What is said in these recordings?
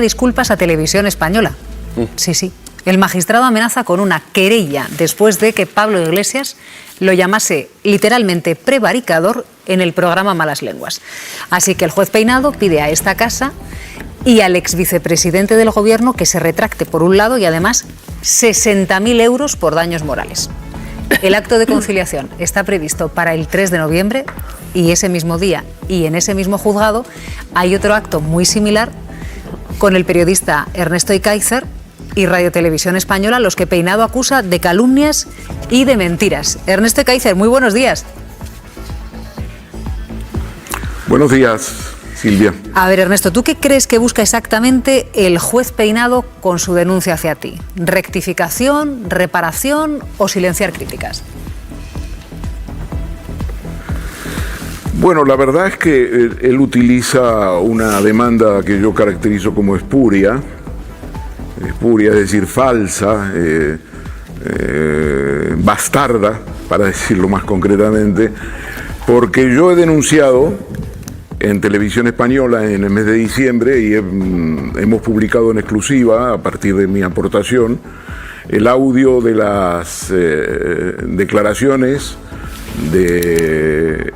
Disculpas a Televisión Española. Sí, sí. El magistrado amenaza con una querella después de que Pablo Iglesias lo llamase literalmente prevaricador en el programa Malas Lenguas. Así que el juez Peinado pide a esta casa y al exvicepresidente del Gobierno que se retracte por un lado y además 60.000 euros por daños morales. El acto de conciliación está previsto para el 3 de noviembre y ese mismo día y en ese mismo juzgado hay otro acto muy similar con el periodista Ernesto Ikaizer y Radio Televisión Española, los que Peinado acusa de calumnias y de mentiras. Ernesto Ikaizer, muy buenos días. Buenos días, Silvia. A ver, Ernesto, ¿tú qué crees que busca exactamente el juez Peinado con su denuncia hacia ti? ¿Rectificación, reparación o silenciar críticas? Bueno, la verdad es que él utiliza una demanda que yo caracterizo como espuria, es decir, falsa, bastarda, para decirlo más concretamente, porque yo he denunciado en Televisión Española en el mes de diciembre y hemos publicado en exclusiva, a partir de mi aportación, el audio de las declaraciones de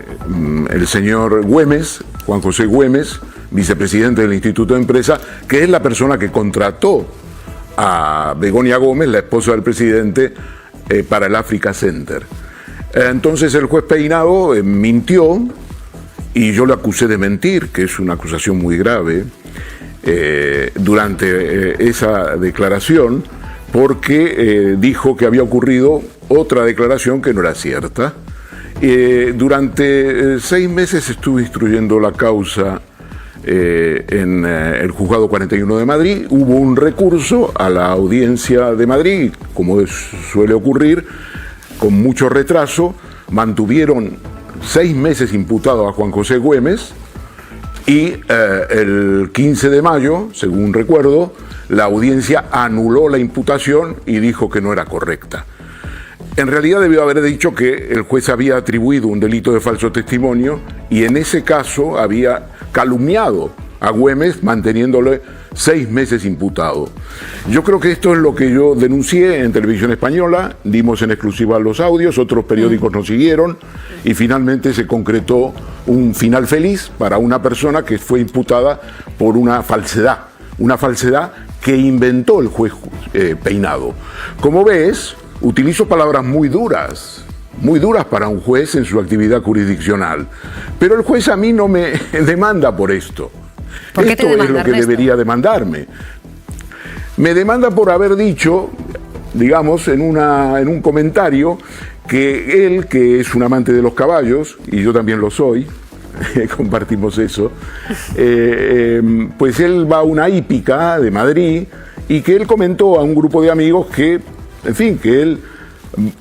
el señor Güemes, Juan José Güemes, vicepresidente del Instituto de Empresa, que es la persona que contrató a Begoña Gómez, la esposa del presidente, para el Africa Center. Entonces el juez Peinado mintió y yo le acusé de mentir, que es una acusación muy grave, durante esa declaración, porque dijo que había ocurrido otra declaración que no era cierta. Durante 6 meses estuve instruyendo la causa en el Juzgado 41 de Madrid. Hubo un recurso a la Audiencia de Madrid, como suele ocurrir, con mucho retraso. Mantuvieron 6 meses imputado a Juan José Güemes y el 15 de mayo, según recuerdo, la audiencia anuló la imputación y dijo que no era correcta. En realidad debió haber dicho que el juez había atribuido un delito de falso testimonio y en ese caso había calumniado a Güemes manteniéndole 6 meses imputado. Yo creo que esto es lo que yo denuncié en Televisión Española, dimos en exclusiva los audios, otros periódicos nos siguieron y finalmente se concretó un final feliz para una persona que fue imputada por una falsedad que inventó el juez Peinado. Como ves, utilizo palabras muy duras para un juez en su actividad jurisdiccional, pero el juez a mí no me demanda por esto. ¿Por qué te demanda, Esto es lo que Ernesto? debería demandarme. Me demanda por haber dicho, digamos, en un comentario, que él, que es un amante de los caballos, y yo también lo soy, compartimos eso, pues él va a una hípica de Madrid y que él comentó a un grupo de amigos que, en fin, que él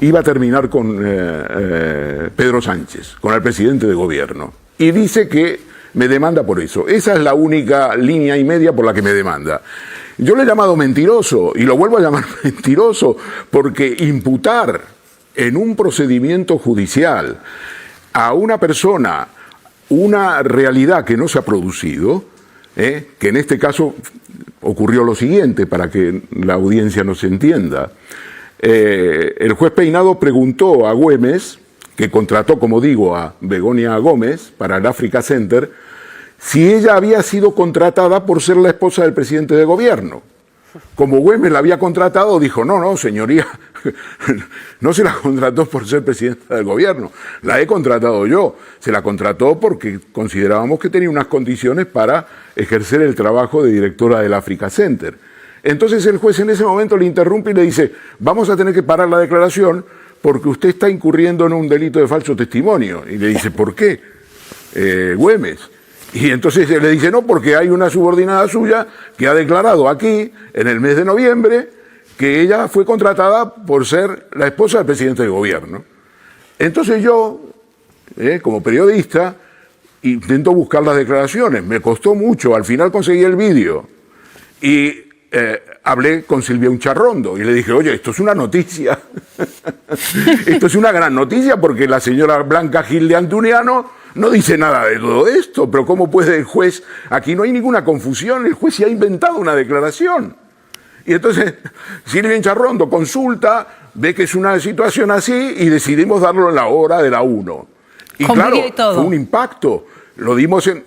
iba a terminar con Pedro Sánchez, con el presidente de gobierno. Y dice que me demanda por eso. Esa es la única línea y media por la que me demanda. Yo le he llamado mentiroso y lo vuelvo a llamar mentiroso porque imputar en un procedimiento judicial a una persona una realidad que no se ha producido, que en este caso ocurrió lo siguiente, para que la audiencia nos entienda. El juez Peinado preguntó a Güemes, que contrató, como digo, a Begoña Gómez para el Africa Center, si ella había sido contratada por ser la esposa del presidente de gobierno. Como Güemes la había contratado, dijo, no, señoría, no se la contrató por ser presidenta del gobierno, la he contratado yo. Se la contrató porque considerábamos que tenía unas condiciones para ejercer el trabajo de directora del Africa Center. Entonces el juez en ese momento le interrumpe y le dice, vamos a tener que parar la declaración porque usted está incurriendo en un delito de falso testimonio. Y le dice, ¿por qué, Güemes? Y entonces le dice, no, porque hay una subordinada suya que ha declarado aquí, en el mes de noviembre, que ella fue contratada por ser la esposa del presidente del gobierno. Entonces yo, como periodista, intento buscar las declaraciones. Me costó mucho, al final conseguí el vídeo. Y hablé con Silvia Uncharrondo y le dije, oye, esto es una noticia. Esto es una gran noticia porque la señora Blanca Gil de Antuniano no dice nada de todo esto, pero ¿cómo puede el juez? Aquí no hay ninguna confusión, el juez se ha inventado una declaración. Y entonces Silvia Incharrondo consulta, ve que es una situación así y decidimos darlo en la hora de la 1. Y con claro, y todo. fue un impacto, lo dimos en...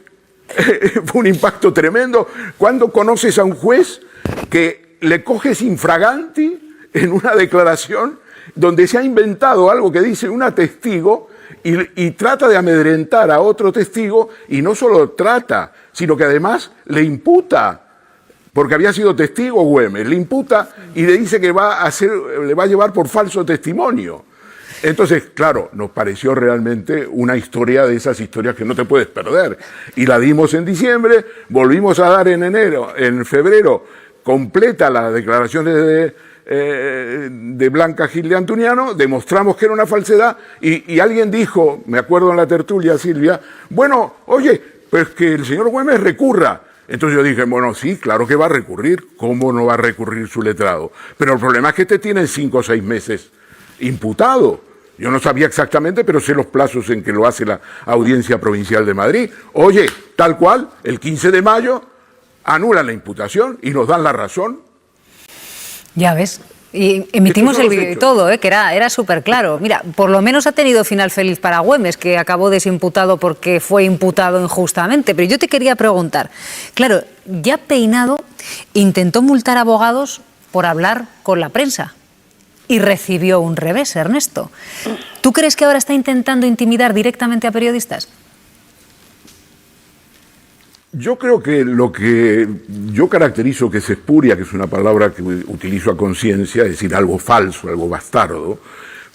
fue un impacto tremendo. ¿Cuándo conoces a un juez que le coges infraganti en una declaración donde se ha inventado algo que dice una testigo y trata de amedrentar a otro testigo, y no solo trata, sino que además le imputa, porque había sido testigo Güemes, le imputa y le dice que le va a llevar por falso testimonio? Entonces, claro, nos pareció realmente una historia de esas historias que no te puedes perder. Y la dimos en diciembre, volvimos a dar en febrero, completa las declaraciones de Blanca Gil de Antuniano, demostramos que era una falsedad, y alguien dijo, me acuerdo en la tertulia, Silvia, bueno, oye, pues que el señor Güemes recurra. Entonces yo dije, bueno, sí, claro que va a recurrir, ¿cómo no va a recurrir su letrado? Pero el problema es que tiene 5 o 6 meses imputado. Yo no sabía exactamente, pero sé los plazos en que lo hace la Audiencia Provincial de Madrid. Oye, tal cual, el 15 de mayo anulan la imputación y nos dan la razón. Ya ves. Y emitimos el vídeo y todo, que era súper claro. Mira, por lo menos ha tenido final feliz para Güemes, que acabó desimputado porque fue imputado injustamente. Pero yo te quería preguntar, claro, ya Peinado intentó multar a abogados por hablar con la prensa y recibió un revés, Ernesto. ¿Tú crees que ahora está intentando intimidar directamente a periodistas? Yo creo que lo que yo caracterizo que es espuria, que es una palabra que utilizo a conciencia, es decir, algo falso, algo bastardo,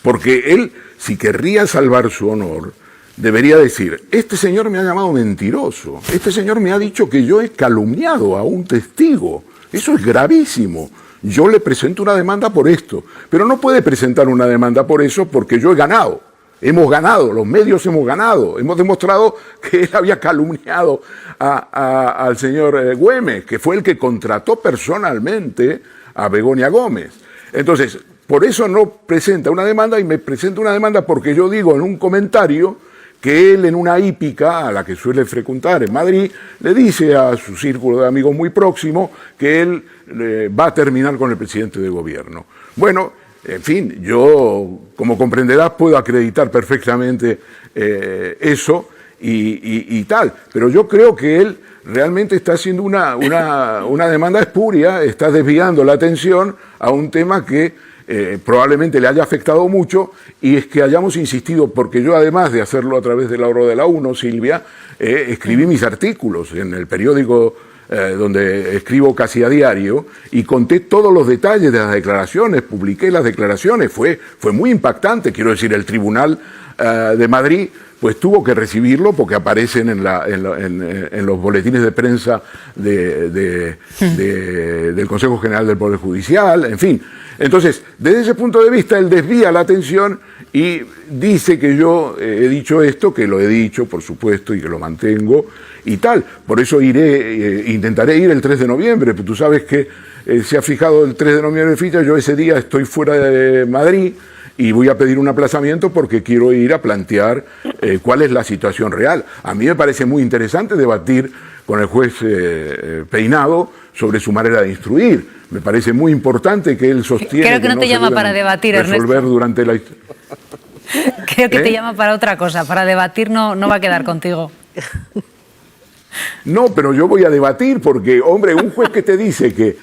porque él, si querría salvar su honor, debería decir, este señor me ha llamado mentiroso, este señor me ha dicho que yo he calumniado a un testigo, eso es gravísimo. Yo le presento una demanda por esto, pero no puede presentar una demanda por eso porque yo he ganado. Hemos ganado, los medios hemos ganado, hemos demostrado que él había calumniado al señor Güemes, que fue el que contrató personalmente a Begoña Gómez. Entonces, por eso no presenta una demanda, y me presenta una demanda porque yo digo en un comentario que él, en una hípica a la que suele frecuentar en Madrid, le dice a su círculo de amigos muy próximo que él va a terminar con el presidente de gobierno. Bueno, en fin, yo, como comprenderás, puedo acreditar perfectamente eso y tal, pero yo creo que él realmente está haciendo una demanda espuria, está desviando la atención a un tema que probablemente le haya afectado mucho, y es que hayamos insistido, porque yo, además de hacerlo a través de la hora de la 1, Silvia, escribí mis artículos en el periódico donde escribo casi a diario, y conté todos los detalles de las declaraciones, publiqué las declaraciones, fue muy impactante. Quiero decir, el Tribunal de Madrid pues tuvo que recibirlo porque aparecen en los boletines de prensa del Consejo General del Poder Judicial, en fin. Entonces, desde ese punto de vista, él desvía la atención y dice que yo he dicho esto, que lo he dicho, por supuesto, y que lo mantengo, y tal. Por eso intentaré ir el 3 de noviembre, pero tú sabes que se ha fijado el 3 de noviembre en ficha, yo ese día estoy fuera de Madrid, y voy a pedir un aplazamiento porque quiero ir a plantear cuál es la situación real. A mí me parece muy interesante debatir con el juez Peinado sobre su manera de instruir. Me parece muy importante que él sostiene. Creo que no te llama para debatir, resolver Ernesto. Durante la... Creo que te llama para otra cosa. Para debatir no va a quedar contigo. No, pero yo voy a debatir porque, hombre, un juez que te dice que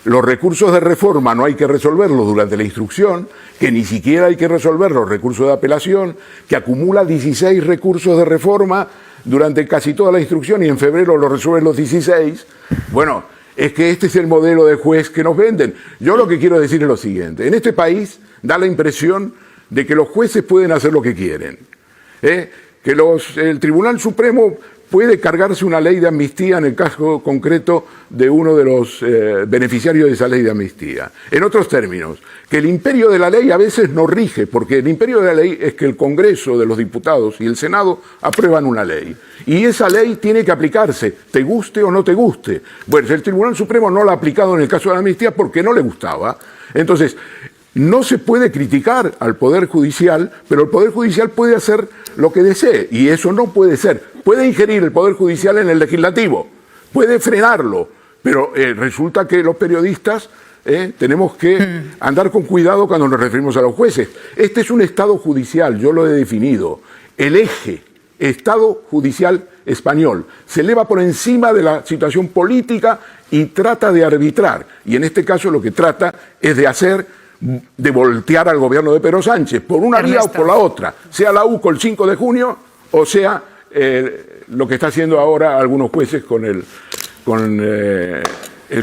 los recursos de reforma no hay que resolverlos durante la instrucción, que ni siquiera hay que resolver los recursos de apelación, que acumula 16 recursos de reforma durante casi toda la instrucción y en febrero lo resuelven los 16, bueno, es que este es el modelo de juez que nos venden. Yo lo que quiero decir es lo siguiente: en este país da la impresión de que los jueces pueden hacer lo que quieren, que el Tribunal Supremo puede cargarse una ley de amnistía en el caso concreto de uno de los beneficiarios de esa ley de amnistía. En otros términos, que el imperio de la ley a veces no rige, porque el imperio de la ley es que el Congreso de los Diputados y el Senado aprueban una ley. Y esa ley tiene que aplicarse, te guste o no te guste. Bueno, el Tribunal Supremo no la ha aplicado en el caso de la amnistía porque no le gustaba. Entonces, no se puede criticar al Poder Judicial, pero el Poder Judicial puede hacer lo que desee, y eso no puede ser. Puede ingerir el Poder Judicial en el Legislativo, puede frenarlo, pero resulta que los periodistas tenemos que andar con cuidado cuando nos referimos a los jueces. Este es un Estado judicial, yo lo he definido. El eje Estado judicial español se eleva por encima de la situación política y trata de arbitrar. Y en este caso lo que trata es de voltear al gobierno de Pedro Sánchez por una vía o por la otra, sea la UCO el 5 de junio o sea lo que está haciendo ahora algunos jueces con el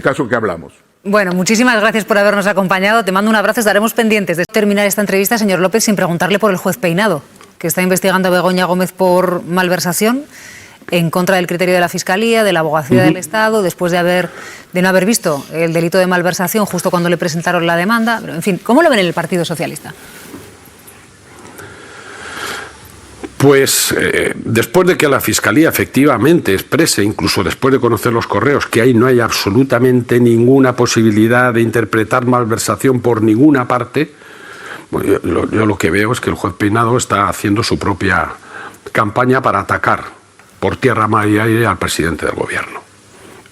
caso que hablamos. Bueno, muchísimas gracias por habernos acompañado. Te mando un abrazo. Estaremos pendientes de terminar esta entrevista, señor López, sin preguntarle por el juez Peinado, que está investigando a Begoña Gómez por malversación en contra del criterio de la Fiscalía, de la Abogacía del Estado, después de no haber visto el delito de malversación justo cuando le presentaron la demanda. Pero, en fin, ¿cómo lo ven en el Partido Socialista? Pues después de que la Fiscalía efectivamente exprese, incluso después de conocer los correos, que ahí no hay absolutamente ninguna posibilidad de interpretar malversación por ninguna parte, bueno, yo lo que veo es que el juez Peinado está haciendo su propia campaña para atacar por tierra, mar y aire al presidente del gobierno.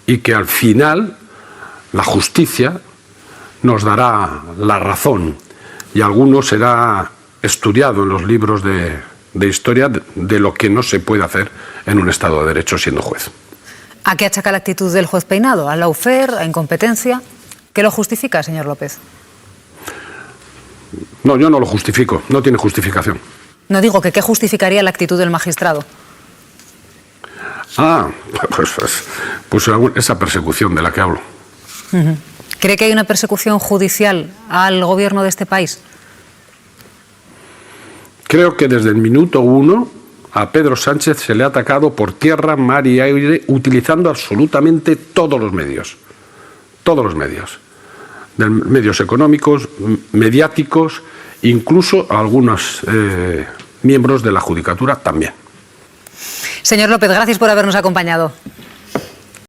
Y que al final la justicia nos dará la razón y alguno será estudiado en los libros de historia de lo que no se puede hacer en un Estado de Derecho siendo juez. ¿A qué achaca la actitud del juez Peinado? ¿A lawfare? ¿A incompetencia? ¿Qué lo justifica, señor López? No, yo no lo justifico, no tiene justificación. No digo que qué justificaría la actitud del magistrado. Pues esa persecución de la que hablo. ¿Cree que hay una persecución judicial al gobierno de este país? Creo que desde el minuto 1 a Pedro Sánchez se le ha atacado por tierra, mar y aire, utilizando absolutamente todos los medios. Todos los medios. Medios económicos, mediáticos, incluso algunos miembros de la Judicatura también. Señor López, gracias por habernos acompañado.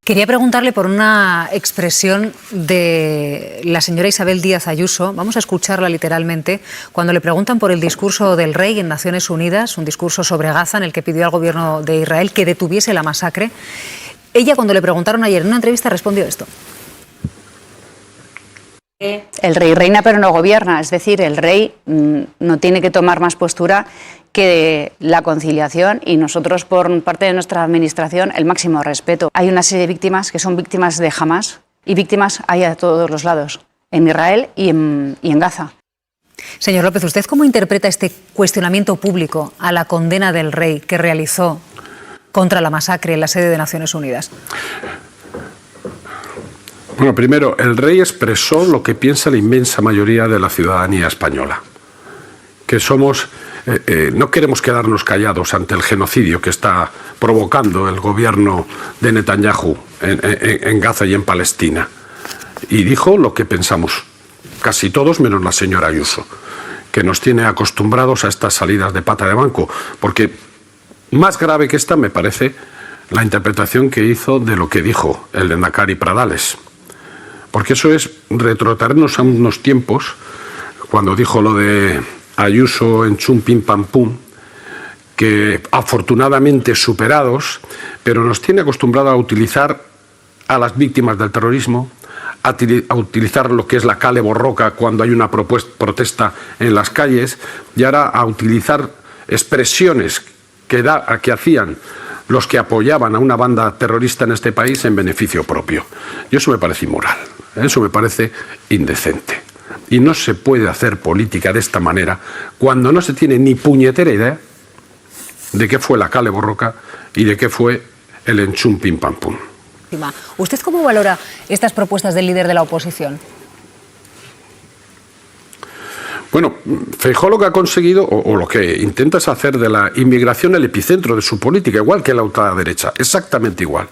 Quería preguntarle por una expresión de la señora Isabel Díaz Ayuso, vamos a escucharla literalmente, cuando le preguntan por el discurso del rey en Naciones Unidas, un discurso sobre Gaza en el que pidió al gobierno de Israel que detuviese la masacre. Ella, cuando le preguntaron ayer en una entrevista, respondió esto. El rey reina pero no gobierna, es decir, el rey no tiene que tomar más postura que la conciliación y nosotros por parte de nuestra administración el máximo respeto. Hay una serie de víctimas que son víctimas de Hamás y víctimas hay a todos los lados, en Israel y en Gaza. Señor López, ¿usted cómo interpreta este cuestionamiento público a la condena del rey que realizó contra la masacre en la sede de Naciones Unidas? Bueno, primero, el rey expresó lo que piensa la inmensa mayoría de la ciudadanía española, que somos, no queremos quedarnos callados ante el genocidio que está provocando el gobierno de Netanyahu en Gaza y en Palestina. Y dijo lo que pensamos, casi todos menos la señora Ayuso, que nos tiene acostumbrados a estas salidas de pata de banco, porque más grave que esta me parece la interpretación que hizo de lo que dijo el Lehendakari Pradales. Porque eso es retrotraernos a unos tiempos, cuando dijo lo de Ayuso en chum pim pam pum, que afortunadamente superados, pero nos tiene acostumbrado a utilizar a las víctimas del terrorismo, a utilizar lo que es la cale borroca cuando hay una protesta en las calles, y ahora a utilizar expresiones que hacían los que apoyaban a una banda terrorista en este país en beneficio propio. Y eso me parece inmoral, eso me parece indecente. Y no se puede hacer política de esta manera cuando no se tiene ni puñetera idea de qué fue la cale borroca y de qué fue el enchum pim pam pum. ¿Usted cómo valora estas propuestas del líder de la oposición? Bueno, Feijóo lo que ha conseguido, o lo que intenta, es hacer de la inmigración el epicentro de su política, igual que la ultraderecha, exactamente igual.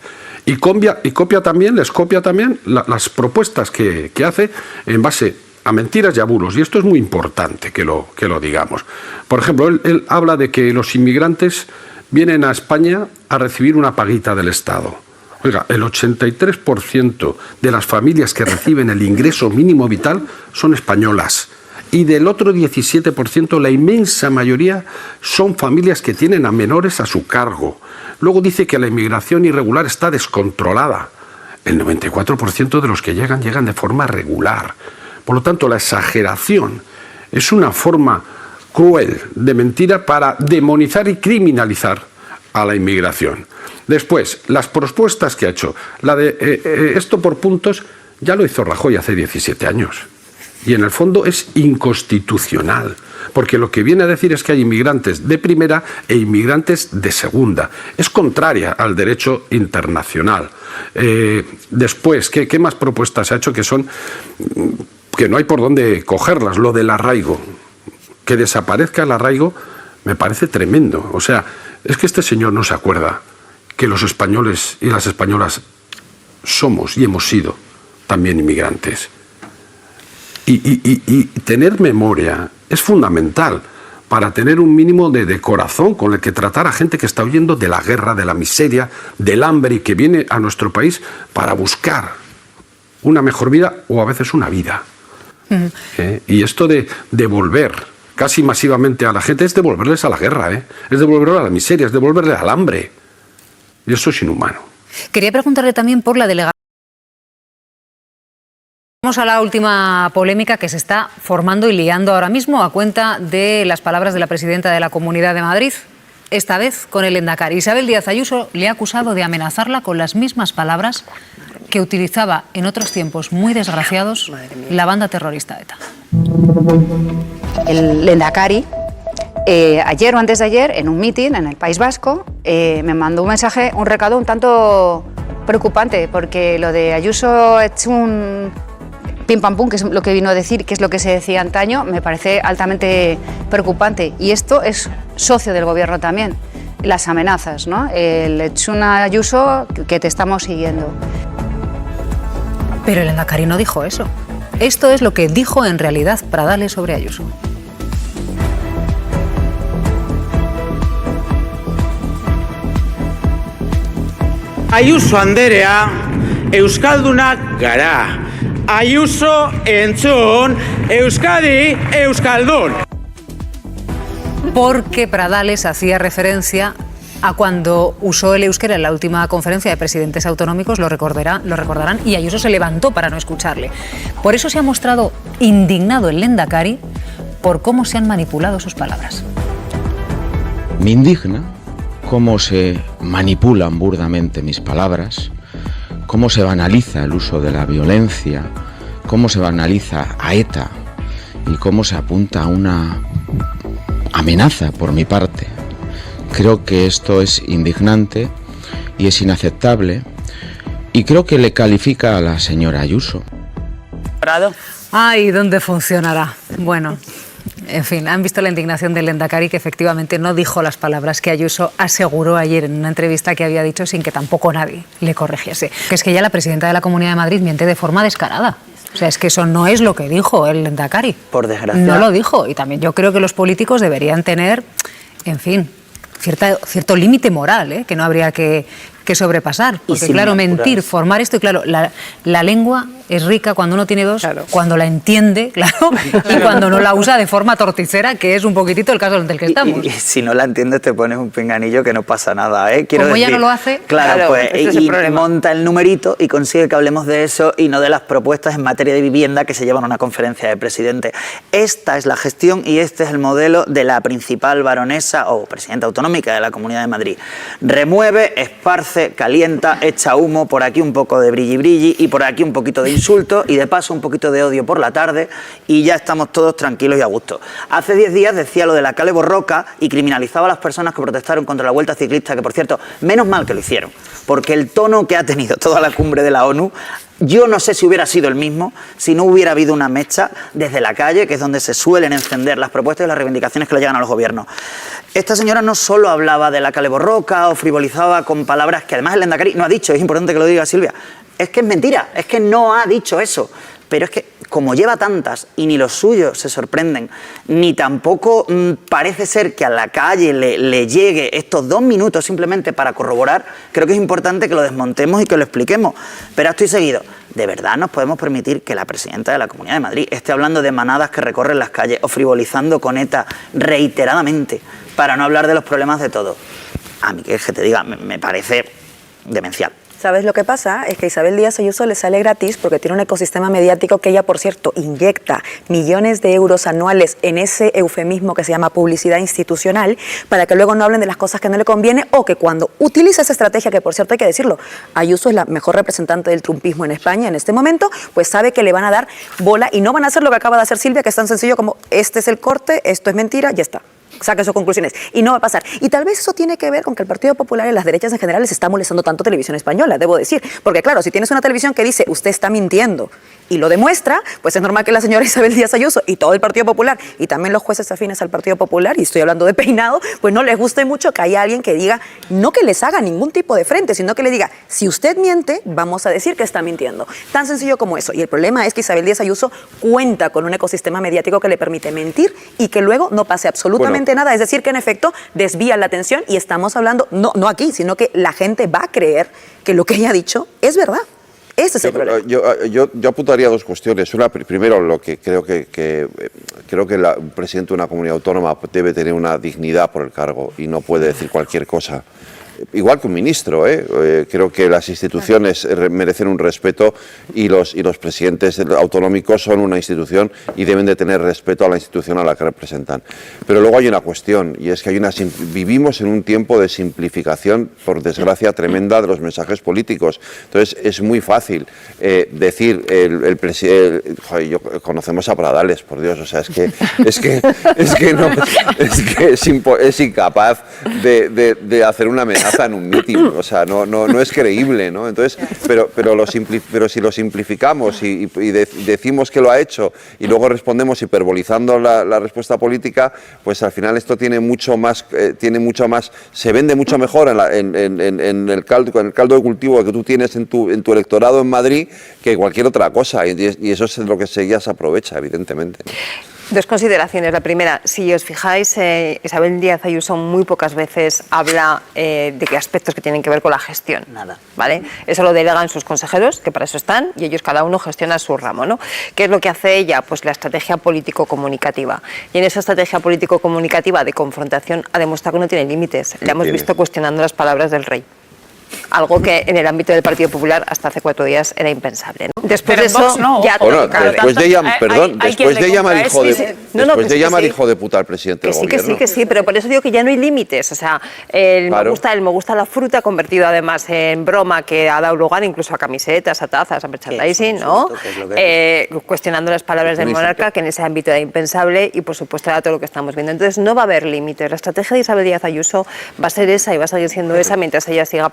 Y les copia también las propuestas que hace en base a mentiras y a bulos. Y esto es muy importante que lo digamos. Por ejemplo, él habla de que los inmigrantes vienen a España a recibir una paguita del Estado. Oiga, el 83% de las familias que reciben el ingreso mínimo vital son españolas. y del otro 17%, la inmensa mayoría son familias que tienen a menores a su cargo. Luego dice que la inmigración irregular está descontrolada. El 94% de los que llegan de forma regular. Por lo tanto, la exageración es una forma cruel de mentira para demonizar y criminalizar a la inmigración. Después, las propuestas que ha hecho. La de esto por puntos ya lo hizo Rajoy hace 17 años. Y en el fondo es inconstitucional, porque lo que viene a decir es que hay inmigrantes de primera e inmigrantes de segunda. Es contraria al derecho internacional. Después, ¿qué más propuestas ha hecho que son que no hay por dónde cogerlas? Lo del arraigo. Que desaparezca el arraigo me parece tremendo. O sea, es que este señor no se acuerda que los españoles y las españolas somos y hemos sido también inmigrantes. Y tener memoria es fundamental para tener un mínimo de corazón con el que tratar a gente que está huyendo de la guerra, de la miseria, del hambre y que viene a nuestro país para buscar una mejor vida o a veces una vida. Y esto de devolver casi masivamente a la gente es devolverles a la guerra, es devolverles a la miseria, es devolverles al hambre. Y eso es inhumano. Quería preguntarle también por la delegación. Vamos a la última polémica que se está formando y liando ahora mismo a cuenta de las palabras de la presidenta de la Comunidad de Madrid, esta vez con el Endacari. Isabel Díaz Ayuso le ha acusado de amenazarla con las mismas palabras que utilizaba en otros tiempos muy desgraciados la banda terrorista ETA. El Endacari, ayer o antes de ayer, en un mitin en el País Vasco, me mandó un mensaje, un recado un tanto preocupante, porque lo de Ayuso es un pim pam pum, que es lo que vino a decir, que es lo que se decía antaño, me parece altamente preocupante. Y esto es socio del gobierno también, las amenazas, ¿no? El Echuna Ayuso, que te estamos siguiendo. Pero el Endacari no dijo eso. Esto es lo que dijo en realidad Pradales sobre Ayuso. Ayuso anderea, euskaldunak gara. Ayuso entzun, Euskadi euskaldun. Porque Pradales hacía referencia a cuando usó el euskera en la última conferencia de presidentes autonómicos, lo recordarán, y Ayuso se levantó para no escucharle. Por eso se ha mostrado indignado el Lehendakari por cómo se han manipulado sus palabras. Me indigna cómo se manipulan burdamente mis palabras, cómo se banaliza el uso de la violencia, cómo se banaliza a ETA y cómo se apunta a una amenaza por mi parte. Creo que esto es indignante y es inaceptable y creo que le califica a la señora Ayuso. Ay, ¿dónde funcionará? Bueno, en fin, han visto la indignación del Endacari, que efectivamente no dijo las palabras que Ayuso aseguró ayer en una entrevista que había dicho sin que tampoco nadie le corrigiese. Que es que ya la presidenta de la Comunidad de Madrid miente de forma descarada. O sea, es que eso no es lo que dijo el Endacari. Por desgracia. No lo dijo. Y también yo creo que los políticos deberían tener, en fin, cierto límite moral, que no habría que sobrepasar. Porque claro, mentir, formar esto, y claro, la lengua es rica cuando uno tiene dos, claro, cuando la entiende, claro, y cuando no la usa de forma torticera, que es un poquitito el caso del que estamos. Y si no la entiendes te pones un pinganillo que no pasa nada, Quiero Como decir, ella no lo hace, claro, pues, y monta el numerito y consigue que hablemos de eso y no de las propuestas en materia de vivienda que se llevan a una conferencia de presidente. Esta es la gestión y este es el modelo de la principal baronesa o presidenta autonómica de la Comunidad de Madrid. Remueve, esparce, calienta, echa humo, por aquí un poco de brilli brilli y por aquí un poquito de insulto y de paso un poquito de odio por la tarde y ya estamos todos tranquilos y a gusto. Hace 10 días decía lo de la Kale Borroka y criminalizaba a las personas que protestaron contra la Vuelta Ciclista, que por cierto, menos mal que lo hicieron, porque el tono que ha tenido toda la cumbre de la ONU, yo no sé si hubiera sido el mismo si no hubiera habido una mecha desde la calle, que es donde se suelen encender las propuestas y las reivindicaciones que le llegan a los gobiernos. Esta señora no solo hablaba de la Kale Borroka o frivolizaba con palabras que además el Endacari no ha dicho, es importante que lo diga Silvia, es que es mentira, es que no ha dicho eso. Pero es que como lleva tantas y ni los suyos se sorprenden, ni tampoco parece ser que a la calle le llegue estos 2 minutos simplemente para corroborar, creo que es importante que lo desmontemos y que lo expliquemos. Pero estoy seguido. ¿De verdad nos podemos permitir que la presidenta de la Comunidad de Madrid esté hablando de manadas que recorren las calles o frivolizando con ETA reiteradamente para no hablar de los problemas de todos? A mí que te diga, me parece demencial. ¿Sabes lo que pasa? Es que Isabel Díaz Ayuso le sale gratis porque tiene un ecosistema mediático que ella, por cierto, inyecta millones de euros anuales en ese eufemismo que se llama publicidad institucional para que luego no hablen de las cosas que no le conviene, o que cuando utiliza esa estrategia, que por cierto hay que decirlo, Ayuso es la mejor representante del trumpismo en España en este momento, pues sabe que le van a dar bola y no van a hacer lo que acaba de hacer Silvia, que es tan sencillo como este es el corte, esto es mentira, ya está. Saque sus conclusiones. Y no va a pasar. Y tal vez eso tiene que ver con que el Partido Popular y las derechas en general les está molestando tanto Televisión Española, debo decir. Porque claro, si tienes una televisión que dice usted está mintiendo y lo demuestra, pues es normal que la señora Isabel Díaz Ayuso y todo el Partido Popular y también los jueces afines al Partido Popular, y estoy hablando de Peinado, pues no les guste mucho que haya alguien que diga, no que les haga ningún tipo de frente, sino que le diga, si usted miente, vamos a decir que está mintiendo. Tan sencillo como eso. Y el problema es que Isabel Díaz Ayuso cuenta con un ecosistema mediático que le permite mentir y que luego no pase absolutamente nada. Es decir, que en efecto desvía la atención, y estamos hablando, no aquí, sino que la gente va a creer que lo que ella ha dicho es verdad. Ese es el problema. Yo apuntaría dos cuestiones. Una, primero, lo que creo que el presidente de una comunidad autónoma debe tener una dignidad por el cargo y no puede decir cualquier cosa. Igual que un ministro, creo que las instituciones merecen un respeto, y los presidentes autonómicos son una institución y deben de tener respeto a la institución a la que representan. Pero luego hay una cuestión, y es que vivimos en un tiempo de simplificación, por desgracia tremenda, de los mensajes políticos. Entonces es muy fácil decir conocemos a Pradales, por Dios, o sea, es incapaz de hacer una amenaza en un mitin, o sea, no es creíble, ¿no? Entonces, pero si lo simplificamos y decimos que lo ha hecho y luego respondemos hiperbolizando la respuesta política, pues al final esto tiene mucho más, se vende mucho mejor en el caldo de cultivo que tú tienes en tu electorado en Madrid que cualquier otra cosa, y eso es lo que ya se aprovecha, evidentemente. Dos consideraciones. La primera, si os fijáis, Isabel Díaz Ayuso muy pocas veces habla de qué aspectos que tienen que ver con la gestión. Nada. ¿Vale? Eso lo delegan sus consejeros, que para eso están, y ellos cada uno gestiona su ramo, ¿no? ¿Qué es lo que hace ella? Pues la estrategia político-comunicativa. Y en esa estrategia político-comunicativa de confrontación ha demostrado que no tiene límites. Le hemos visto cuestionando las palabras del rey. Algo que en el ámbito del Partido Popular hasta hace 4 días era impensable, ¿no? Después de eso, ya después de llamar hijo de puta al presidente del gobierno. Que sí, pero por eso digo que ya no hay límites. O sea, el me gusta la fruta ha convertido además en broma, que ha dado lugar incluso a camisetas, a tazas, a merchandising, ¿no? Cuestionando las palabras del monarca, que en ese ámbito era impensable, y por supuesto era todo lo que estamos viendo. Entonces no va a haber límites. La estrategia de Isabel Díaz Ayuso va a ser esa y va a seguir siendo esa mientras ella siga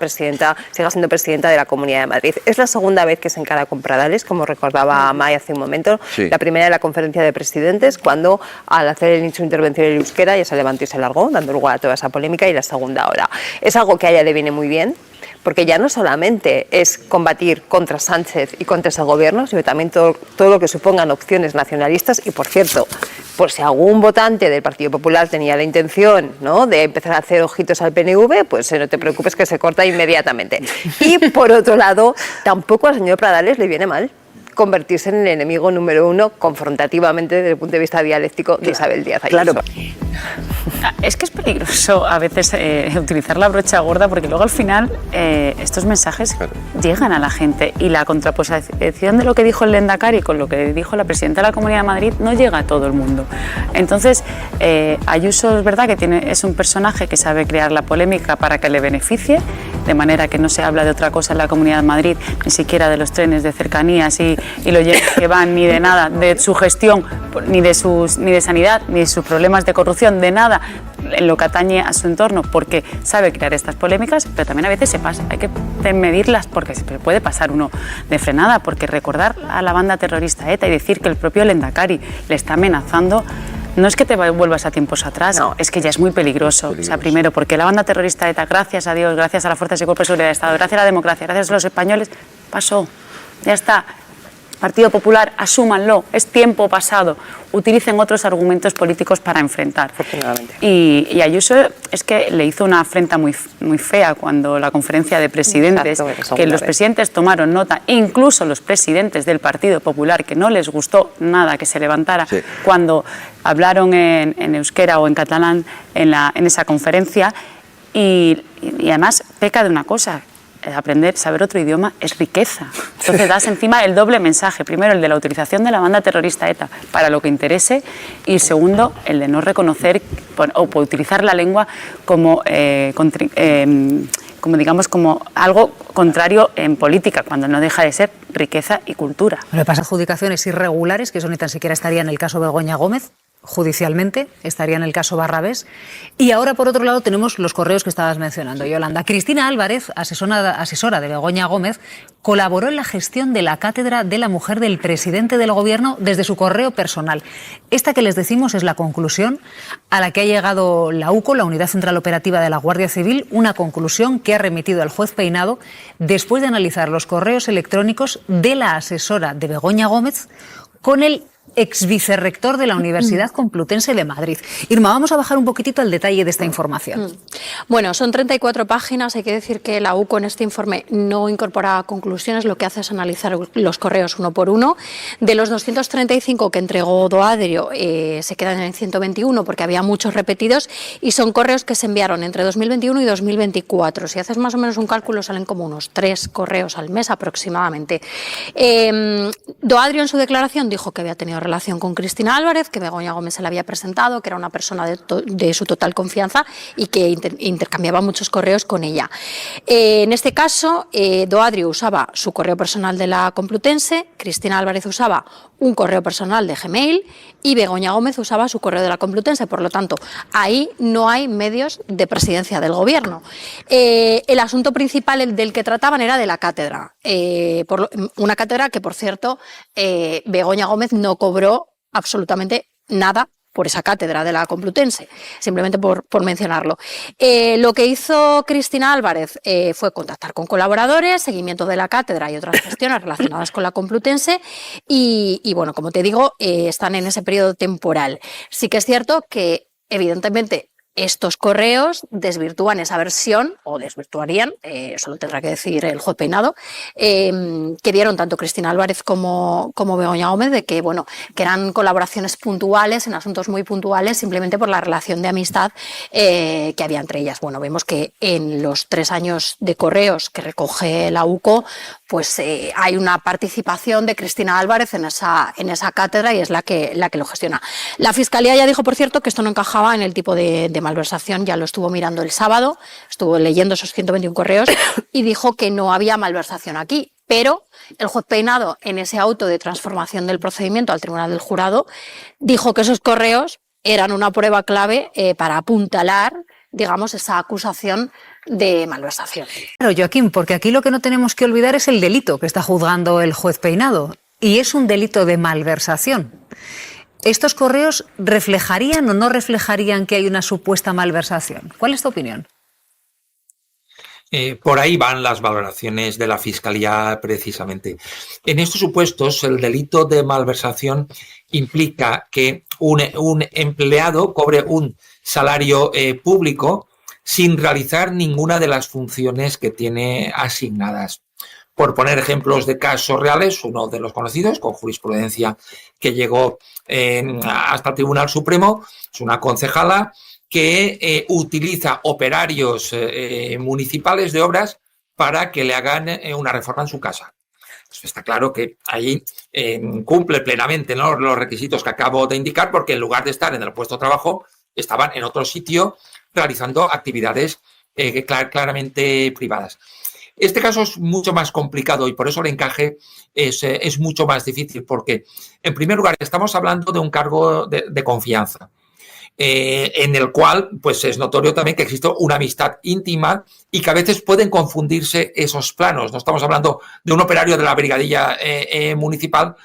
siendo presidenta de la Comunidad de Madrid. Es la segunda vez que se encara con Pradales, como recordaba May hace un momento. Sí. La primera en la conferencia de presidentes, cuando al hacer su intervención en euskera ya se levantó y se largó, dando lugar a toda esa polémica, y la segunda ahora. Es algo que a ella le viene muy bien, porque ya no solamente es combatir contra Sánchez y contra ese gobierno, sino también todo lo que supongan opciones nacionalistas. Y por cierto, por si algún votante del Partido Popular tenía la intención, ¿no?, de empezar a hacer ojitos al PNV, pues no te preocupes, que se corta inmediatamente. Y por otro lado, tampoco al señor Pradales le viene mal convertirse en el enemigo número 1 confrontativamente desde el punto de vista dialéctico de Isabel Díaz Ayuso. Claro. Es que es peligroso a veces utilizar la brocha gorda, porque luego al final estos mensajes llegan a la gente, y la contraposición de lo que dijo el Lehendakari con lo que dijo la presidenta de la Comunidad de Madrid no llega a todo el mundo. Entonces, Ayuso es verdad que es un personaje que sabe crear la polémica para que le beneficie, de manera que no se habla de otra cosa en la Comunidad de Madrid, ni siquiera de los trenes de cercanías y lo que van, ni de nada, de su gestión, ni de sanidad, ni de sus problemas de corrupción, de nada en lo que atañe a su entorno, porque sabe crear estas polémicas, pero también a veces se pasa. Hay que medirlas, porque se puede pasar uno de frenada, porque recordar a la banda terrorista ETA y decir que el propio Lehendakari le está amenazando, no es que te vuelvas a tiempos atrás, no, es que ya es muy peligroso. O sea, primero, porque la banda terrorista ETA, gracias a Dios, gracias a las fuerzas y cuerpos de seguridad del Estado, gracias a la democracia, gracias a los españoles, pasó, ya está. Partido Popular, asúmanlo, es tiempo pasado, utilicen otros argumentos políticos para enfrentar. Y Ayuso es que le hizo una afrenta muy fea cuando la conferencia de presidentes, que los presidentes tomaron nota, incluso los presidentes del Partido Popular, que no les gustó nada que se levantara, cuando hablaron en euskera o en catalán en esa conferencia, y además peca de una cosa. Aprender, saber otro idioma es riqueza. Entonces das encima el doble mensaje. Primero, el de la utilización de la banda terrorista ETA para lo que interese, y el segundo, el de no reconocer o utilizar la lengua como como algo contrario en política, cuando no deja de ser riqueza y cultura. Le pasa adjudicaciones irregulares, que eso ni tan siquiera estaría en el caso Begoña Gómez, judicialmente, estaría en el caso Barrabés. Y ahora, por otro lado, tenemos los correos que estabas mencionando, Yolanda. Cristina Álvarez, asesora de Begoña Gómez, colaboró en la gestión de la cátedra de la mujer del presidente del Gobierno desde su correo personal. Esta que les decimos es la conclusión a la que ha llegado la UCO, la Unidad Central Operativa de la Guardia Civil, una conclusión que ha remitido al juez Peinado después de analizar los correos electrónicos de la asesora de Begoña Gómez con el exvicerrector de la Universidad Complutense de Madrid. Irma, vamos a bajar un poquitito al detalle de esta información. Bueno, son 34 páginas. Hay que decir que la UCO en este informe no incorpora conclusiones, lo que hace es analizar los correos uno por uno. De los 235 que entregó Doadrio, se quedan en 121 porque había muchos repetidos, y son correos que se enviaron entre 2021 y 2024. Si haces más o menos un cálculo, salen como unos 3 correos al mes aproximadamente. Doadrio en su declaración dijo que había tenido relación con Cristina Álvarez, que Begoña Gómez se la había presentado, que era una persona de su total confianza y que intercambiaba muchos correos con ella. En este caso, Doadrio usaba su correo personal de la Complutense, Cristina Álvarez usaba un correo personal de Gmail y Begoña Gómez usaba su correo de la Complutense. Por lo tanto, ahí no hay medios de presidencia del Gobierno. El asunto principal del que trataban era de la cátedra. Una cátedra que, por cierto, Begoña Gómez no cobró absolutamente nada por esa cátedra de la Complutense, simplemente por mencionarlo. Lo que hizo Cristina Álvarez fue contactar con colaboradores, seguimiento de la cátedra y otras cuestiones relacionadas con la Complutense y bueno, como te digo, están en ese periodo temporal. Sí que es cierto que, evidentemente, estos correos desvirtúan esa versión, o desvirtuarían, eso lo tendrá que decir el juez Peinado, que dieron tanto Cristina Álvarez como Begoña Gómez, de que, bueno, que eran colaboraciones puntuales, en asuntos muy puntuales, simplemente por la relación de amistad que había entre ellas. Bueno, vemos que en los 3 años de correos que recoge la UCO, pues hay una participación de Cristina Álvarez en esa cátedra, y es la que lo gestiona. La Fiscalía ya dijo, por cierto, que esto no encajaba en el tipo de malversación, ya lo estuvo mirando el sábado, estuvo leyendo esos 121 correos y dijo que no había malversación aquí, pero el juez Peinado, en ese auto de transformación del procedimiento al Tribunal del Jurado, dijo que esos correos eran una prueba clave para apuntalar, digamos, esa acusación de malversación. Claro, Joaquín, porque aquí lo que no tenemos que olvidar es el delito que está juzgando el juez Peinado, y es un delito de malversación. ¿Estos correos reflejarían o no reflejarían que hay una supuesta malversación? ¿Cuál es tu opinión? Por ahí van las valoraciones de la Fiscalía precisamente. En estos supuestos, el delito de malversación implica que un empleado cobre un salario público sin realizar ninguna de las funciones que tiene asignadas. Por poner ejemplos de casos reales, uno de los conocidos, con jurisprudencia que llegó hasta el Tribunal Supremo, es una concejala que utiliza operarios municipales de obras para que le hagan una reforma en su casa. Pues está claro que ahí cumple plenamente, ¿no?, los requisitos que acabo de indicar, porque en lugar de estar en el puesto de trabajo, estaban en otro sitio realizando actividades claramente privadas. Este caso es mucho más complicado y por eso el encaje es mucho más difícil, porque, en primer lugar, estamos hablando de un cargo de confianza, en el cual pues es notorio también que existe una amistad íntima y que a veces pueden confundirse esos planos. No estamos hablando de un operario de la brigadilla municipal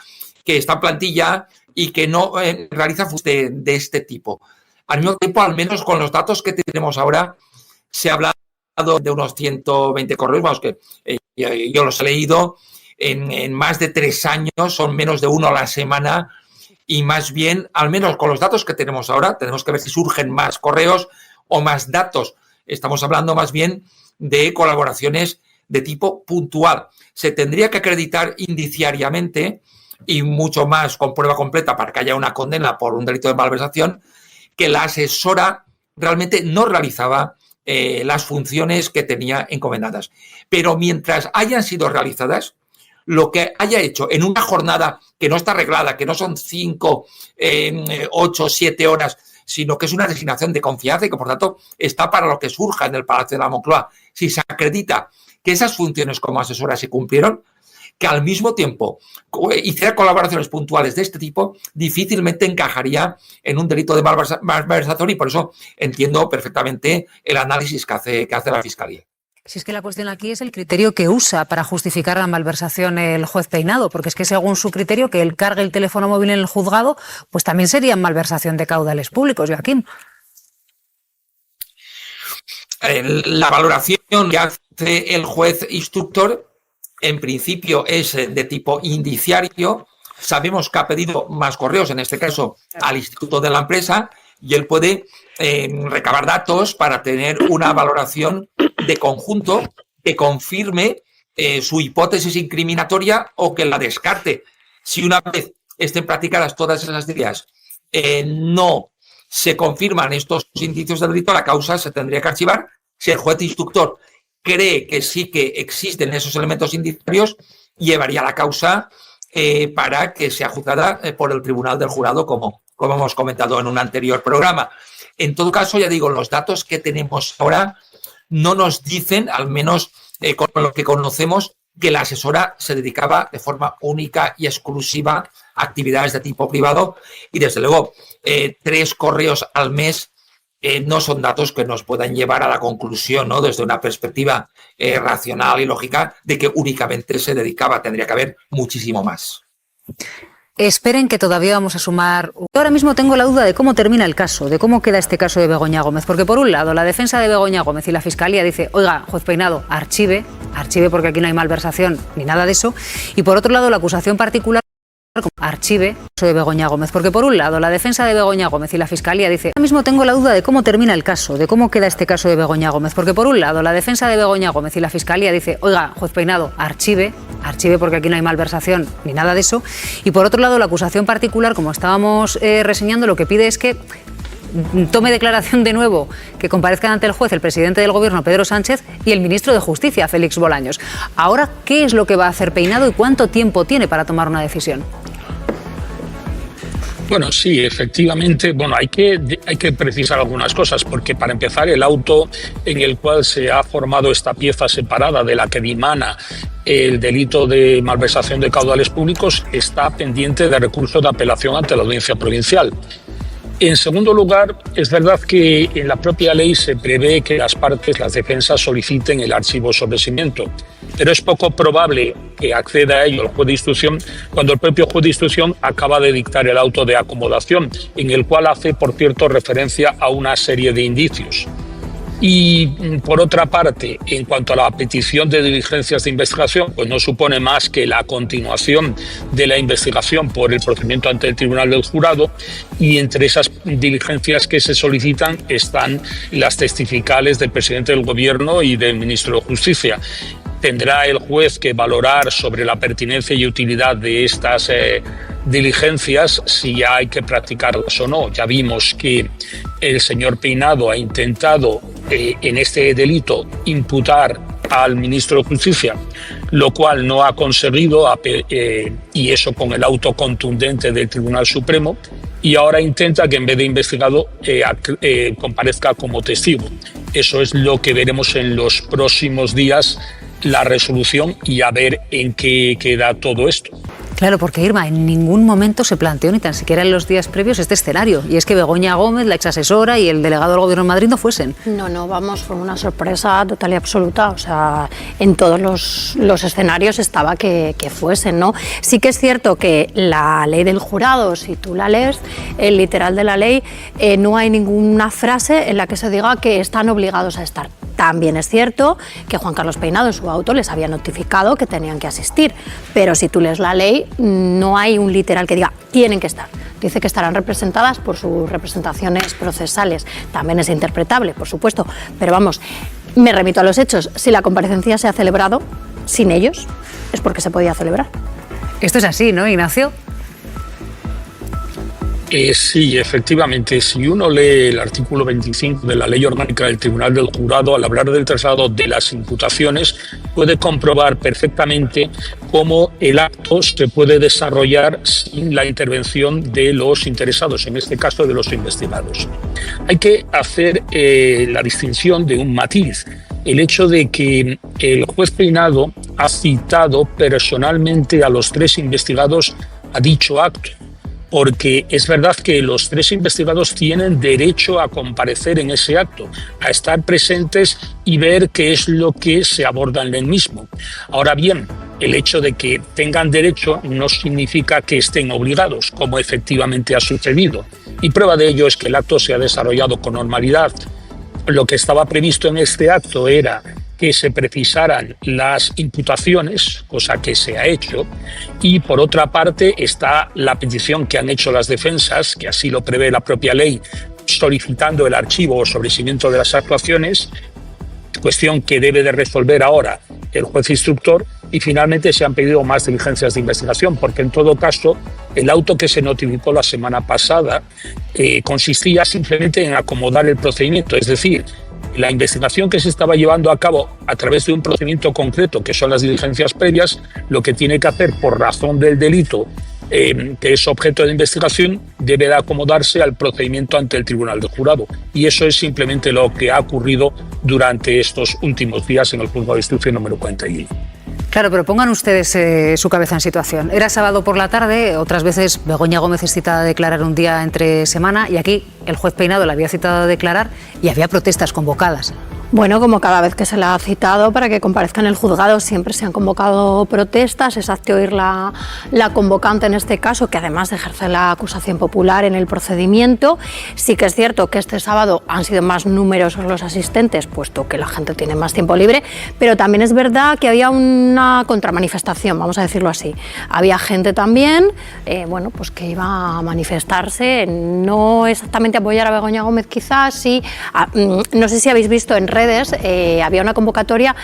que está en plantilla y que no realiza funciones de este tipo. Al mismo tiempo, al menos con los datos que tenemos ahora, se habla de unos 120 correos, vamos, que yo los he leído, en más de 3 años, son menos de 1 a la semana, y más bien, al menos con los datos que tenemos ahora, tenemos que ver si surgen más correos o más datos. Estamos hablando más bien de colaboraciones de tipo puntual. Se tendría que acreditar indiciariamente y mucho más con prueba completa para que haya una condena por un delito de malversación, que la asesora realmente no realizaba las funciones que tenía encomendadas. Pero mientras hayan sido realizadas, lo que haya hecho en una jornada que no está arreglada, que no son 5, 8, 7 horas, sino que es una designación de confianza y que, por tanto, está para lo que surja en el Palacio de la Moncloa. Si se acredita que esas funciones como asesora se cumplieron, que al mismo tiempo hiciera colaboraciones puntuales de este tipo, difícilmente encajaría en un delito de malversación, y por eso entiendo perfectamente el análisis que hace la Fiscalía. Si es que la cuestión aquí es el criterio que usa para justificar la malversación el juez Peinado, porque es que según su criterio, que él cargue el teléfono móvil en el juzgado, pues también sería malversación de caudales públicos, Joaquín. La valoración que hace el juez instructor, en principio, es de tipo indiciario. Sabemos que ha pedido más correos, en este caso al Instituto de la Empresa, y él puede recabar datos para tener una valoración de conjunto que confirme su hipótesis incriminatoria o que la descarte. Si una vez estén practicadas todas esas ideas, no se confirman estos indicios de delito, la causa se tendría que archivar. Si el juez instructor cree que sí que existen esos elementos indiciarios, llevaría la causa para que sea juzgada por el Tribunal del Jurado, como hemos comentado en un anterior programa. En todo caso, ya digo, los datos que tenemos ahora no nos dicen, al menos con lo que conocemos, que la asesora se dedicaba de forma única y exclusiva a actividades de tipo privado, y desde luego 3 correos al mes no son datos que nos puedan llevar a la conclusión, ¿no?, desde una perspectiva racional y lógica, de que únicamente se dedicaba. Tendría que haber muchísimo más. Esperen, que todavía vamos a sumar. Ahora mismo tengo la duda de cómo termina el caso, de cómo queda este caso de Begoña Gómez, porque por un lado la defensa de Begoña Gómez y la Fiscalía dice, oiga, juez Peinado, archive porque aquí no hay malversación ni nada de eso, y por otro lado la acusación particular archive de Begoña Gómez, porque por un lado la defensa de Begoña Gómez y la Fiscalía dice, ahora mismo tengo la duda de cómo termina el caso, de cómo queda este caso de Begoña Gómez, porque por un lado la defensa de Begoña Gómez y la Fiscalía dice, oiga, juez Peinado, archive porque aquí no hay malversación ni nada de eso, y por otro lado la acusación particular, como estábamos reseñando, lo que pide es que tome declaración de nuevo, que comparezcan ante el juez el presidente del Gobierno, Pedro Sánchez, y el ministro de Justicia, Félix Bolaños. Ahora, ¿qué es lo que va a hacer Peinado y cuánto tiempo tiene para tomar una decisión? Bueno, sí, efectivamente, bueno, hay que precisar algunas cosas, porque para empezar, el auto en el cual se ha formado esta pieza separada de la que dimana el delito de malversación de caudales públicos está pendiente de recurso de apelación ante la Audiencia Provincial. En segundo lugar, es verdad que en la propia ley se prevé que las defensas soliciten el archivo sobre cimiento, pero es poco probable que acceda a ello el juez de instrucción cuando el propio juez de instrucción acaba de dictar el auto de acomodación, en el cual hace, por cierto, referencia a una serie de indicios. Y por otra parte, en cuanto a la petición de diligencias de investigación, pues no supone más que la continuación de la investigación por el procedimiento ante el Tribunal del Jurado, y entre esas diligencias que se solicitan están las testificales del presidente del Gobierno y del ministro de Justicia. Tendrá el juez que valorar sobre la pertinencia y utilidad de estas diligencias, si ya hay que practicarlas o no. Ya vimos que el señor Peinado ha intentado en este delito imputar al ministro de Justicia, lo cual no ha conseguido, y eso con el auto contundente del Tribunal Supremo, y ahora intenta que en vez de investigado comparezca como testigo. Eso es lo que veremos en los próximos días, la resolución, y a ver en qué queda todo esto. Claro, porque Irma, en ningún momento se planteó, ni tan siquiera en los días previos, este escenario. Y es que Begoña Gómez, la exasesora, y el delegado del Gobierno de Madrid no fuesen. No, vamos, fue una sorpresa total y absoluta. O sea, en todos los escenarios estaba que fuesen, ¿no? Sí que es cierto que la ley del jurado, si tú la lees, el literal de la ley, no hay ninguna frase en la que se diga que están obligados a estar. También es cierto que Juan Carlos Peinado en su auto les había notificado que tenían que asistir, pero si tú lees la ley no hay un literal que diga tienen que estar. Dice que estarán representadas por sus representaciones procesales. También es interpretable, por supuesto, pero vamos, me remito a los hechos. Si la comparecencia se ha celebrado sin ellos, es porque se podía celebrar. Esto es así, ¿no, Ignacio? Sí, efectivamente. Si uno lee el artículo 25 de la Ley Orgánica del Tribunal del Jurado, al hablar del traslado de las imputaciones, puede comprobar perfectamente cómo el acto se puede desarrollar sin la intervención de los interesados, en este caso de los investigados. Hay que hacer la distinción de un matiz. El hecho de que el juez Peinado ha citado personalmente a los 3 investigados a dicho acto, porque es verdad que los 3 investigados tienen derecho a comparecer en ese acto, a estar presentes y ver qué es lo que se aborda en el mismo. Ahora bien, el hecho de que tengan derecho no significa que estén obligados, como efectivamente ha sucedido. Y prueba de ello es que el acto se ha desarrollado con normalidad. Lo que estaba previsto en este acto era que se precisaran las imputaciones, cosa que se ha hecho, y por otra parte está la petición que han hecho las defensas, que así lo prevé la propia ley, solicitando el archivo o sobreseimiento de las actuaciones, cuestión que debe de resolver ahora el juez instructor, y finalmente se han pedido más diligencias de investigación, porque en todo caso el auto que se notificó la semana pasada consistía simplemente en acomodar el procedimiento, es decir, la investigación que se estaba llevando a cabo a través de un procedimiento concreto, que son las diligencias previas, lo que tiene que hacer por razón del delito que es objeto de investigación, debe de acomodarse al procedimiento ante el Tribunal del Jurado. Y eso es simplemente lo que ha ocurrido durante estos últimos días en el Juzgado de Instrucción número 41. Claro, pero pongan ustedes su cabeza en situación. Era sábado por la tarde, otras veces Begoña Gómez es citada a declarar un día entre semana y aquí el juez Peinado la había citado a declarar y había protestas convocadas. Bueno, como cada vez que se la ha citado para que comparezca en el juzgado siempre se han convocado protestas, es hazte oír la convocante en este caso, que además ejerce la acusación popular en el procedimiento. Sí que es cierto que este sábado han sido más numerosos los asistentes, puesto que la gente tiene más tiempo libre, pero también es verdad que había una contramanifestación, vamos a decirlo así. Había gente también, bueno, pues que iba a manifestarse, no exactamente a apoyar a Begoña Gómez quizás, sí, no sé si habéis visto en redes, había una convocatoria,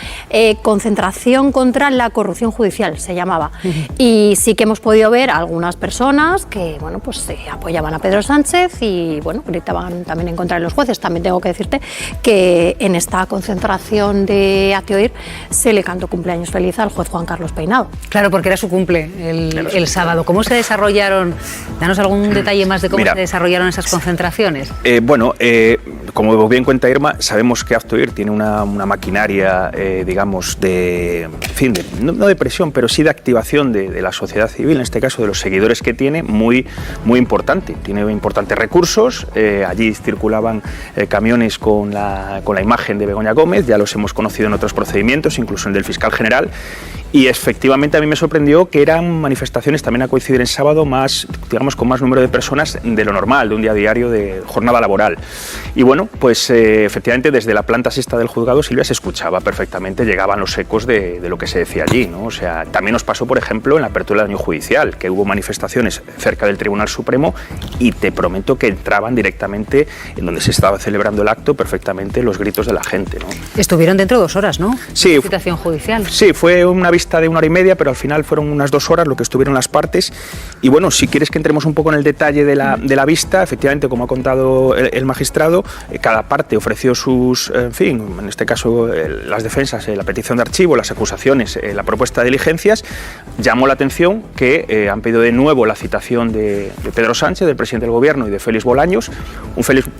concentración contra la corrupción judicial, se llamaba. Y sí que hemos podido ver a algunas personas que, bueno, pues apoyaban a Pedro Sánchez y, bueno, gritaban también en contra de los jueces. También tengo que decirte que en esta concentración de hazte oír se le cantó cumpleaños feliz al juez Juan Carlos Peinado. Claro, porque era su cumple el sábado. ¿Cómo se desarrollaron? Danos algún detalle más de cómo se desarrollaron esas concentraciones. Como bien cuenta Irma, sabemos que hazte oír tiene una maquinaria, digamos, no de presión, pero sí de activación de la sociedad civil, en este caso de los seguidores que tiene, muy importante. Tiene importantes recursos, allí circulaban camiones con la imagen de Begoña Gómez, ya los hemos conocido en otros procedimientos, incluso en el del fiscal general, y efectivamente a mí me sorprendió que eran manifestaciones también a coincidir en sábado más, digamos, con más número de personas de lo normal, de un día a diario de jornada laboral. Y bueno, pues efectivamente desde la planta sexta del juzgado, Silvia, se escuchaba perfectamente, llegaban los ecos de lo que se decía allí, ¿no? O sea, también nos pasó, por ejemplo, en la apertura del año judicial, que hubo manifestaciones cerca del Tribunal Supremo y te prometo que entraban directamente en donde se estaba celebrando el acto perfectamente los gritos de la gente, ¿no? Estuvieron dentro de 2 horas, ¿no? Sí. Citación judicial. Sí, fue una vista de 1 hora y media, pero al final fueron unas 2 horas lo que estuvieron las partes. Y bueno, si quieres que entremos un poco en el detalle de la vista, efectivamente, como ha contado el magistrado, cada parte ofreció sus, en este caso las defensas, la petición de archivo, las acusaciones, la propuesta de diligencias. Llamó la atención que han pedido de nuevo la citación de Pedro Sánchez, del presidente del Gobierno, y de Félix Bolaños.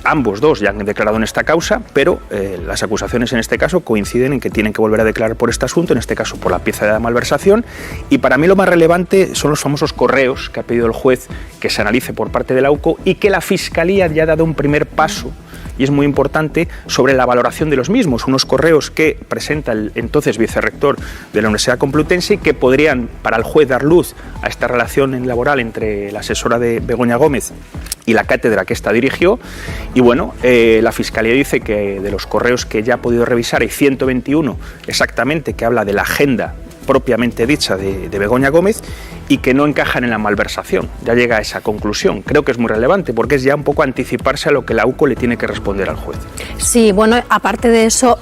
Ambos dos ya han declarado en esta causa, pero las acusaciones en este caso coinciden en que tienen que volver a declarar por este asunto, en este caso por la pieza de la malversación. Y para mí lo más relevante son los famosos correos que ha pedido el juez que se analice por parte de la AUCO y que la Fiscalía ya ha dado un primer paso, y es muy importante, sobre la valoración de los mismos. Unos correos que presenta el entonces vicerrector de la Universidad Complutense y que podrían para el juez dar luz a esta relación laboral entre la asesora de Begoña Gómez y la cátedra que esta dirigió. Y bueno, la Fiscalía dice que de los correos que ya ha podido revisar hay 121 exactamente que habla de la agenda propiamente dicha de Begoña Gómez y que no encajan en la malversación. Ya llega a esa conclusión. Creo que es muy relevante porque es ya un poco anticiparse a lo que la UCO le tiene que responder al juez. Sí, bueno, aparte de eso,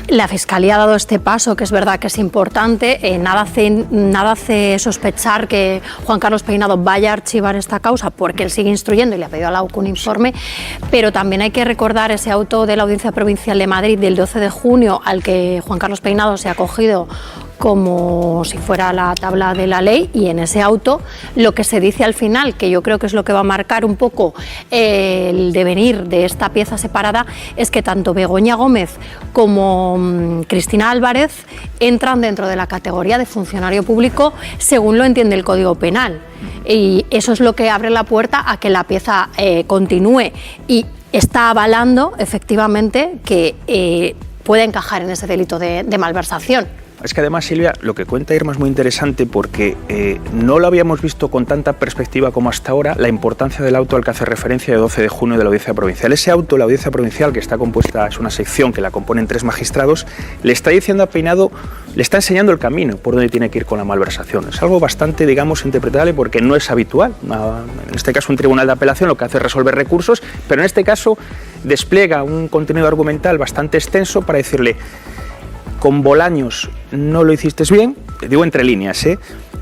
la Fiscalía ha dado este paso, que es verdad que es importante. Nada hace sospechar que Juan Carlos Peinado vaya a archivar esta causa, porque él sigue instruyendo y le ha pedido a la UCO un informe, pero también hay que recordar ese auto de la Audiencia Provincial de Madrid del 12 de junio al que Juan Carlos Peinado se ha acogido como si fuera la tabla de la ley, y en ese auto lo que se dice al final, que yo creo que es lo que va a marcar un poco el devenir de esta pieza separada, es que tanto Begoña Gómez como Cristina Álvarez entran dentro de la categoría de funcionario público según lo entiende el Código Penal, y eso es lo que abre la puerta a que la pieza continúe y está avalando efectivamente que puede encajar en ese delito de malversación. Es que además, Silvia, lo que cuenta Irma es muy interesante porque no lo habíamos visto con tanta perspectiva como hasta ahora, la importancia del auto al que hace referencia de 12 de junio de la Audiencia Provincial. Ese auto, la Audiencia Provincial, que está compuesta, es una sección que la componen 3 magistrados, le está diciendo a Peinado, le está enseñando el camino por donde tiene que ir con la malversación. Es algo bastante, digamos, interpretable porque no es habitual. En este caso, un tribunal de apelación lo que hace es resolver recursos, pero en este caso despliega un contenido argumental bastante extenso para decirle: con Bolaños no lo hiciste bien, te digo entre líneas,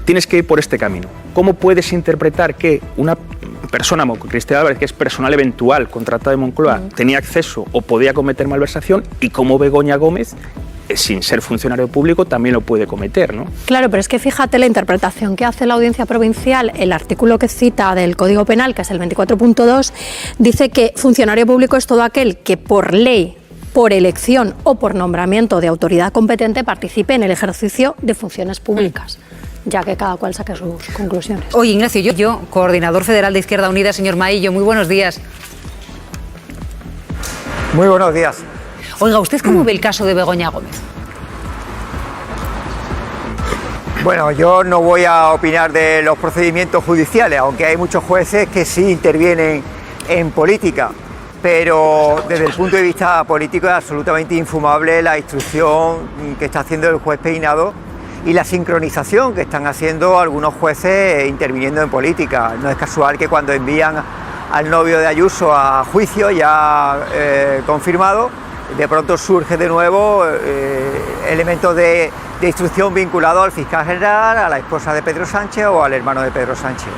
tienes que ir por este camino. ¿Cómo puedes interpretar que una persona como Cristina Álvarez, que es personal eventual contratada de Moncloa, tenía acceso o podía cometer malversación, y cómo Begoña Gómez, sin ser funcionario público, también lo puede cometer, ¿no? Claro, pero es que fíjate la interpretación que hace la Audiencia Provincial. El artículo que cita del Código Penal, que es el 24.2, dice que funcionario público es todo aquel que por ley, por elección o por nombramiento de autoridad competente participe en el ejercicio de funciones públicas, ya que cada cual saque sus conclusiones. Oye, Ignacio, yo, coordinador federal de Izquierda Unida, señor Maillo, muy buenos días. Muy buenos días. Oiga, ¿usted cómo ve el caso de Begoña Gómez? Bueno, yo no voy a opinar de los procedimientos judiciales, aunque hay muchos jueces que sí intervienen en política. Pero desde el punto de vista político es absolutamente infumable la instrucción que está haciendo el juez Peinado y la sincronización que están haciendo algunos jueces interviniendo en política. No es casual que cuando envían al novio de Ayuso a juicio ya confirmado, de pronto surge de nuevo elementos de instrucción vinculados al fiscal general, a la esposa de Pedro Sánchez o al hermano de Pedro Sánchez.